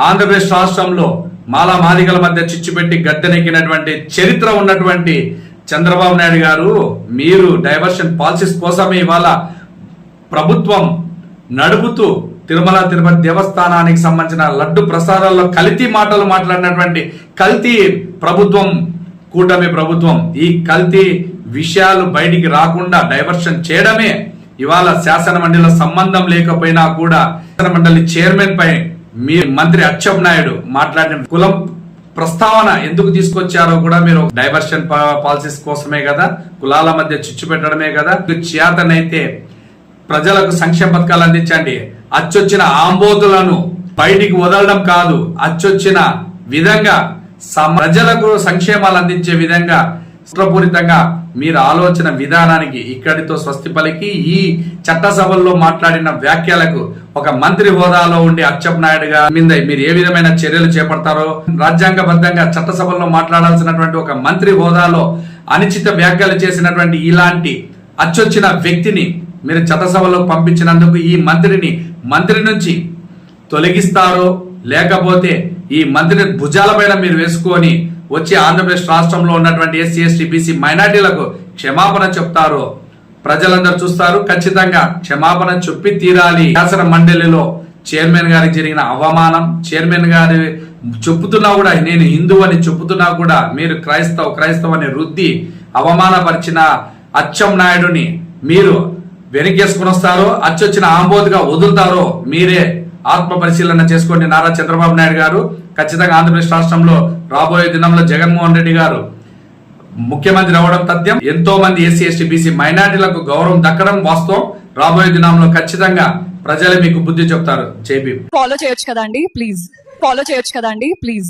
ఆంధ్రప్రదేశ్ రాష్ట్రంలో మాలా మాదిగల మధ్య చిచ్చుపెట్టి గద్దెనెక్కినటువంటి చరిత్ర ఉన్నటువంటి చంద్రబాబు నాయుడు గారు మీరు డైవర్షన్ పాలసీస్ కోసమే ఇవాళ ప్రభుత్వం నడుపుతూ తిరుమల తిరుపతి దేవస్థానానికి సంబంధించిన లడ్డు ప్రసారాల్లో కల్తీ మాటలు మాట్లాడినటువంటి కల్తీ ప్రభుత్వం, కూటమి ప్రభుత్వం. ఈ కల్తీ విషయాలు బయటికి రాకుండా డైవర్షన్ చేయడమే ఇవాళ శాసన మండలిలో సంబంధం లేకపోయినా కూడా శాసన మండలి చైర్మన్ పై మీ మంత్రి అచ్చెన్నాయుడు మాట్లాడిన కులం ప్రస్తావన ఎందుకు తీసుకొచ్చారో కూడా మీరు డైవర్షన్ పాలసీస్ కోసమే కదా, కులాల మధ్య చిచ్చు పెట్టడమే కదా. చేతనైతే ప్రజలకు సంక్షేమ పథకాలు అందించండి. అచ్చొచ్చిన ఆంబోతులను బయటికి వదలడం కాదు, అచ్చొచ్చిన విధంగా ప్రజలకు సంక్షేమాలు అందించే విధంగా కుట్రపూరితంగా మీరు ఆలోచన విధానానికి ఇక్కడితో స్వస్తి పలికి ఈ చట్టసభల్లో మాట్లాడిన వ్యాఖ్యలకు ఒక మంత్రి హోదాలో ఉండి అచ్చెన్నాయుడు గారి మీద మీరు ఏ విధమైన చర్యలు చేపడతారో, రాజ్యాంగబద్ధంగా చట్టసభల్లో మాట్లాడాల్సినటువంటి ఒక మంత్రి హోదాలో అనుచిత వ్యాఖ్యలు చేసినటువంటి ఇలాంటి అచ్చొచ్చిన వ్యక్తిని మీరు చట్టసభలో పంపించినందుకు ఈ మంత్రి నుంచి తొలగిస్తారో, లేకపోతే ఈ మంత్రిని భుజాలపైన మీరు వేసుకొని వచ్చి ఆంధ్రప్రదేశ్ రాష్ట్రంలో ఉన్నటువంటి ఎస్సీ ఎస్టీ బీసీ మైనార్టీలకు క్షమాపణ చెప్తారో ప్రజలందరూ చూస్తారు. ఖచ్చితంగా క్షమాపణ చెప్పి తీరాలి. శాసన మండలిలో చైర్మన్ గారికి జరిగిన అవమానం, చైర్మన్ గారి చెప్పుతున్నా కూడా నేను హిందూ అని చెప్పుతున్నా కూడా మీరు క్రైస్తవ అని రుద్ది అవమానపరిచిన అచ్చెన్నాయుడుని మీరు వెనకేసుకుని వస్తారో, అచ్చొచ్చిన ఆంబోతుగా వదులుతారో మీరే ఆత్మ పరిశీలన చేసుకోండి. నారా చంద్రబాబు నాయుడు గారు ఖచ్చితంగా ఆంధ్రప్రదేశ్ రాష్ట్రంలో రాబోయే దినంలో జగన్మోహన్ రెడ్డి గారు ముఖ్యమంత్రి అవ్వడం తథ్యం. ఎంతో మంది ఎస్సీ ఎస్టీ బీసీ మైనార్టీలకు గౌరవం దక్కడం వాస్తవం. రాబోయే దినంలో ఖచ్చితంగా ప్రజలే మీకు బుద్ధి చెప్తారు. జై భీమ్. ఫాలో చేయొచ్చు కదండి ప్లీజ్.